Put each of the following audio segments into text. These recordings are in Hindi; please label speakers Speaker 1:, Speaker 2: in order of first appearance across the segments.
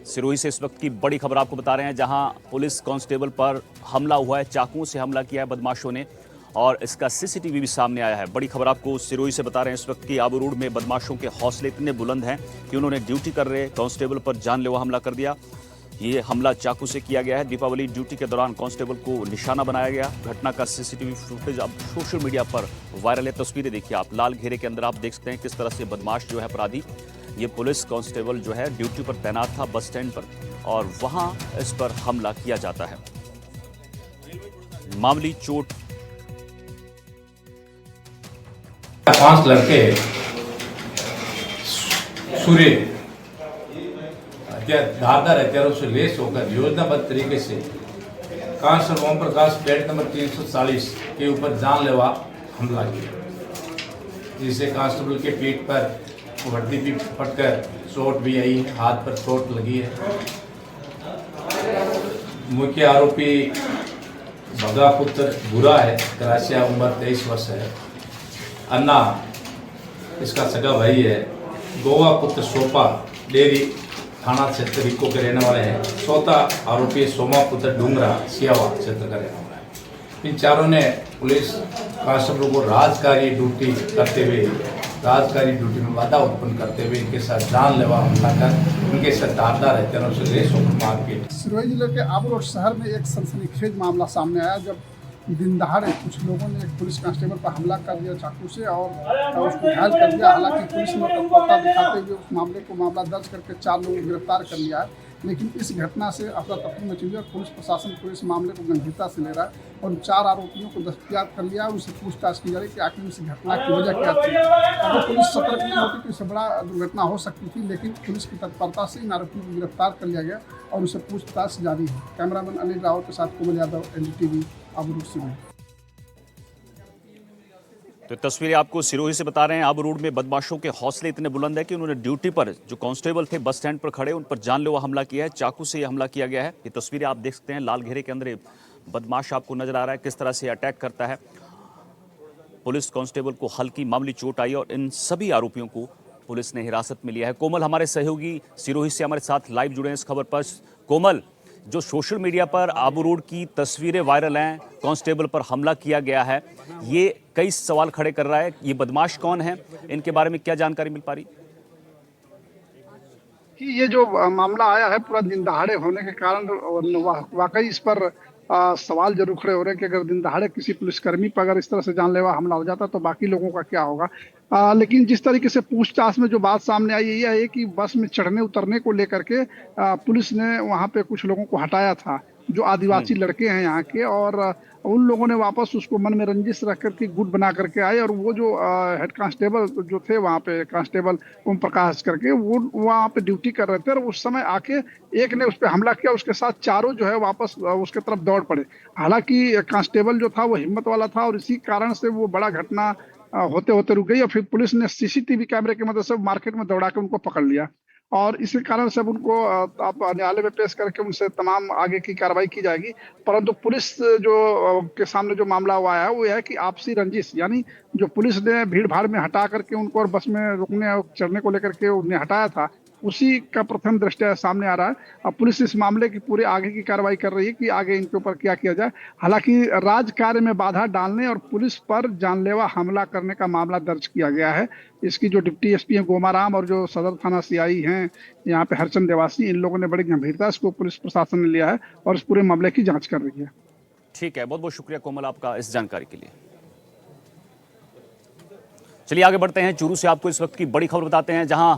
Speaker 1: सिरोही से इस वक्त की बड़ी खबर आपको बता रहे हैं, जहां पुलिस कांस्टेबल पर हमला हुआ है, चाकुओं से हमला किया है बदमाशों ने और इसका सीसीटीवी भी सामने आया है। बड़ी खबर आपको सिरोही से बता रहे हैं इस वक्त की। आबू रोड में बदमाशों के हौसले इतने बुलंद हैं कि उन्होंने ड्यूटी कर रहे कांस्टेबल पर जानलेवा हमला कर दिया। ये हमला चाकू से किया गया है। दीपावली ड्यूटी के दौरान कांस्टेबल को निशाना बनाया गया। घटना का सीसीटीवी फुटेज अब सोशल मीडिया पर वायरल है। तस्वीरें देखिए आप, लाल घेरे के अंदर आप देख सकते हैं किस तरह से बदमाश जो है अपराधी, ये पुलिस कांस्टेबल जो है ड्यूटी पर तैनात था बस स्टैंड पर और वहां इस पर हमला किया जाता है। मामूली चोट।
Speaker 2: 5 लड़के सूर्य धारदार हथियारों से लेस होकर योजनाबद्ध तरीके से constable Om Prakash plate number 340 के ऊपर जानलेवा हमला किया, जिससे कांस्टेबल के पीठ पर वर्दी भी फटकर चोट भी आई है, हाथ पर चोट लगी है। मुख्य आरोपी भगा पुत्र बुरा है, करासिया, उम्र 23 वर्ष है। अन्ना इसका सगा भाई है। गोवा पुत्र सोपा डेरी थाना क्षेत्र रिको के रहने वाले हैं। चौथा आरोपी सोमा पुत्र डूंगरा सियावा क्षेत्र का रहने वाला है। इन चारों ने पुलिस कांस्टेबलों को राजकारी ड्यूटी में बाधा उत्पन्न करते हुए इनके साथ जानलेवा हमला कर उनके साथ धारदार हथियारों से लेस होकर मारपीट।
Speaker 3: सिरोही जिले के आबू रोड शहर में एक सनसनीखेज मामला सामने आया, जब दिन दहाड़े कुछ लोगों ने एक पुलिस कांस्टेबल पर हमला कर दिया चाकू से और उसको घायल कर दिया। हालांकि पुलिस ने तत्परता दिखाते हुए उस मामला दर्ज करके 4 लोगों को गिरफ्तार कर लिया है। लेकिन इस घटना से अफरा तफरी मची हुई और पुलिस प्रशासन इस मामले को गंभीरता से ले रहा है और 4 आरोपियों को दस्तगिरद कर लिया है। उनसे पूछताछ की जा रही है कि आखिर इस घटना की वजह क्या थी। अगर पुलिस सतर्क नहीं होती तो इससे बड़ा दुर्घटना हो सकती थी, लेकिन पुलिस की तत्परता से इन आरोपियों को गिरफ्तार कर लिया गया और उनसे पूछताछ जारी है। कैमरामैन अनिल रावत के साथ कोमल यादव, NDTV, आबू रोड से।
Speaker 1: तो तस्वीरें आपको सिरोही से बता रहे हैं। आबू रोड में बदमाशों के हौसले इतने बुलंद है कि उन्होंने ड्यूटी पर जो कांस्टेबल थे बस स्टैंड पर खड़े, उन पर जानलेवा हमला किया है। चाकू से हमला किया गया है। ये तस्वीरें आप देख सकते हैं। लाल घेरे के अंदर बदमाश आपको नजर आ रहा है किस तरह से अटैक करता है। पुलिस कांस्टेबल को हल्की मामूली चोट आई और इन सभी आरोपियों को पुलिस ने हिरासत में लिया है। कोमल हमारे सहयोगी सिरोही से हमारे साथ लाइव जुड़े हैं इस खबर पर। कोमल, जो सोशल मीडिया पर आबू रोड की तस्वीरें वायरल हैं, कांस्टेबल पर हमला किया गया है, ये कई सवाल खड़े कर रहा है। ये बदमाश कौन है, इनके बारे में क्या जानकारी मिल पा रही?
Speaker 3: कि ये जो मामला आया है पूरा दिन दहाड़े होने के कारण वाकई इस पर सवाल जरूर खड़े हो रहे हैं कि अगर दिन दहाड़े किसी पुलिसकर्मी पर अगर इस तरह से जानलेवा हमला हो जाता तो बाकी लोगों का क्या होगा। लेकिन जिस तरीके से पूछताछ में जो बात सामने आई यह है कि बस में चढ़ने उतरने को लेकर के पुलिस ने वहां पे कुछ लोगों को हटाया था, जो आदिवासी लड़के हैं यहाँ के, और उन लोगों ने वापस उसको मन में रंजिश रख करके गुट बना करके आए और वो जो हेड कांस्टेबल जो थे वहाँ पे, कांस्टेबल ओम प्रकाश करके, वो वहाँ पे ड्यूटी कर रहे थे और उस समय आके एक ने उस पर हमला किया। उसके साथ चारों जो है वापस उसके तरफ दौड़ पड़े। हालांकि कांस्टेबल जो था वो हिम्मत वाला था और इसी कारण से वो बड़ा घटना होते होते रुक गई और फिर पुलिस ने सीसीटीवी कैमरे की मदद से मार्केट में दौड़ा के उनको पकड़ लिया और इसी कारण से अब उनको आप न्यायालय में पेश करके उनसे तमाम आगे की कार्रवाई की जाएगी। परंतु पुलिस जो के सामने जो मामला हुआ है वो यह है कि आपसी रंजिश, यानी जो पुलिस ने भीड़ भाड़ में हटा करके उनको और बस में रुकने और चढ़ने को लेकर के उन्हें हटाया था, उसी का प्रथम दृष्टया सामने आ रहा है। अब पुलिस इस मामले की पूरे आगे की कार्रवाई कर रही है कि आगे इनके ऊपर क्या किया जाए। हालांकि राज कार्य में बाधा डालने और पुलिस पर जानलेवा हमला करने का मामला दर्ज किया गया है। इसकी जो डिप्टी SP हैं गोमाराम और जो सदर थाना CI हैं यहाँ पे हरचंद देवासी, इन लोगों ने बड़ी गंभीरता इसको पुलिस प्रशासन ने लिया है और इस पूरे मामले की जांच कर रही है।
Speaker 1: ठीक है, बहुत बहुत शुक्रिया कोमल आपका इस जानकारी के लिए। चलिए आगे बढ़ते हैं। चूरू से आपको इस वक्त की बड़ी खबर बताते हैं, जहां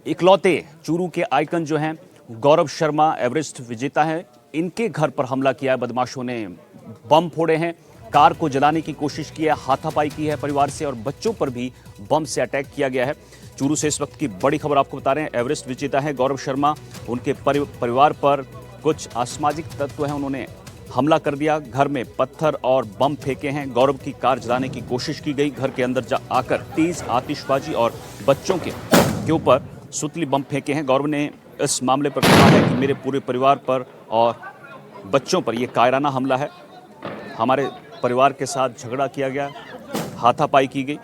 Speaker 1: इकलौते चूरू के आइकन जो हैं गौरव शर्मा एवरेस्ट विजेता हैं, इनके घर पर हमला किया है बदमाशों ने। बम फोड़े हैं, कार को जलाने की कोशिश की है, हाथापाई की है परिवार से और बच्चों पर भी बम से अटैक किया गया है। चूरू से इस वक्त की बड़ी खबर आपको बता रहे हैं। एवरेस्ट विजेता है गौरव शर्मा, उनके परिवार पर कुछ असामाजिक तत्व हैं, उन्होंने हमला कर दिया। घर में पत्थर और बम फेंके हैं। गौरव की कार जलाने की कोशिश की गई। घर के अंदर आकर तेज आतिशबाजी और बच्चों के ऊपर सुतली बम फेंके हैं। गौरव ने इस मामले पर कहा है कि मेरे पूरे परिवार पर और बच्चों पर यह कायराना हमला है। हमारे परिवार के साथ झगड़ा किया गया, हाथापाई की गई।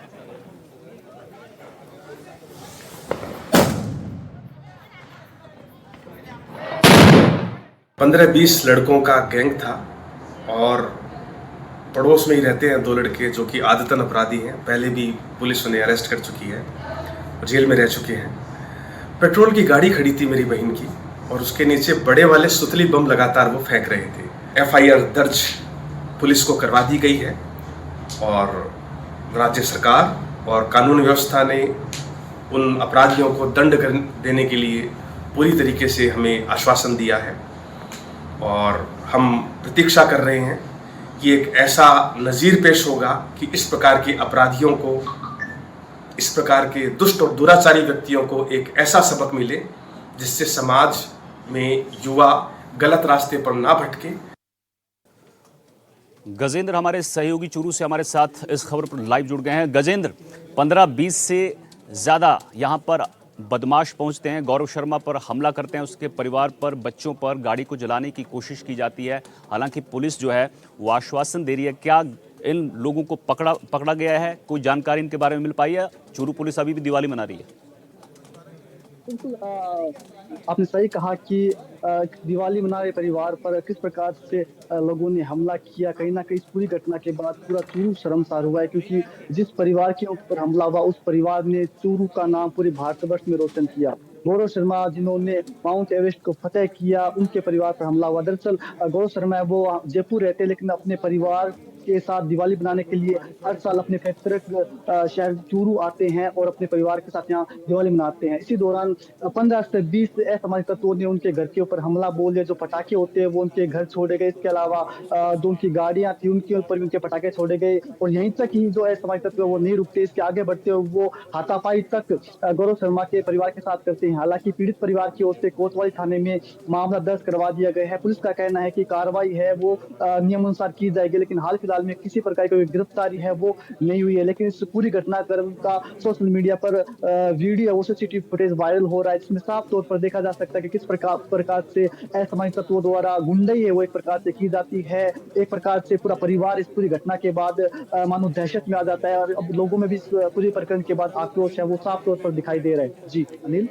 Speaker 4: 15-20 लड़कों का गैंग था और पड़ोस में ही रहते हैं 2 लड़के जो कि आदतन अपराधी हैं। पहले भी पुलिस उन्हें अरेस्ट कर चुकी है, जेल में रह चुके हैं। पेट्रोल की गाड़ी खड़ी थी मेरी बहन की और उसके नीचे बड़े वाले सुतली बम लगातार वो फेंक रहे थे। FIR दर्ज पुलिस को करवा दी गई है और राज्य सरकार और कानून व्यवस्था ने उन अपराधियों को दंड देने के लिए पूरी तरीके से हमें आश्वासन दिया है और हम प्रतीक्षा कर रहे हैं कि एक ऐसा नज़ीर पेश होगा कि इस प्रकार के अपराधियों को, इस प्रकार के दुष्ट और दुराचारी व्यक्तियों को एक ऐसा सबक मिले जिससे समाज में युवा गलत रास्ते पर ना भटके।
Speaker 1: गजेंद्र हमारे सहयोगी चूरू से हमारे साथ इस खबर पर लाइव जुड़ गए हैं। गजेंद्र, 15-20 से ज़्यादा यहाँ पर बदमाश पहुँचते हैं, गौरव शर्मा पर हमला करते हैं, उसके परिवार पर, बच्चों पर, गाड़ी को जलाने की कोशिश की जाती है। हालांकि पुलिस जो है वो आश्वासन दे रही है। क्या इन लोगों को पकड़ा गया है? कोई जानकारी इनके बारे में मिल पाई है? चूरू पुलिस अभी भी दिवाली मना रही है।
Speaker 5: बिल्कुल, आपने सही कहा कि दिवाली मना रहे परिवार पर किस प्रकार से लोगों ने हमला किया। कहीं ना कहीं इस पूरी घटना के बाद पूरा चूरू शर्मसार हुआ है, क्योंकि जिस परिवार के ऊपर हमला हुआ उस परिवार ने चूरू का नाम पूरे भारतवर्ष में रोशन किया। गौरव शर्मा जिन्होंने माउंट एवरेस्ट को फतेह किया, उनके परिवार पर हमला हुआ। दरअसल गौरव शर्मा है वो जयपुर रहते, लेकिन अपने परिवार के साथ दिवाली बनाने के लिए हर साल अपने पैतृक शहर चूरू आते हैं और अपने परिवार के साथ यहाँ दिवाली मनाते हैं। इसी दौरान 15 से 20 असामाजिक तत्वों ने उनके घर के ऊपर हमला बोल दिया। जो पटाखे होते हैं वो उनके घर छोड़े गए। इसके अलावा जो उनकी गाड़ियां थी उनके ऊपर भी उनके पटाखे छोड़े गए और यहीं तक ही जो असामाजिक तत्व वो नहीं रुकते, इसके आगे बढ़ते हुए वो हाथापाई तक गौरव शर्मा के परिवार के साथ करते हैं। हालांकि पीड़ित परिवार की ओर से कोतवाली थाने में मामला दर्ज करवा दिया गया है। पुलिस का कहना है कि कार्रवाई है वो नियमानुसार की जाएगी, लेकिन हाल फिलहाल में किसी प्रकार की गिरफ्तारी है वो नहीं हुई है। लेकिन इस पूरी घटनाक्रम का सोशल मीडिया पर वीडियो और सीसीटीवी फुटेज वायरल हो रहा है, जिसमें साफ तौर पर देखा जा सकता है कि किस प्रकार से असामाजिक तत्वों द्वारा गुंडाई है वो एक प्रकार से की जाती है। एक प्रकार से पूरा परिवार इस पूरी घटना के बाद मानो दहशत में आ जाता है और अब लोगों में भी इस पूरी प्रकरण के बाद आक्रोश है वो साफ तौर पर दिखाई दे रहा है। जी अनिल।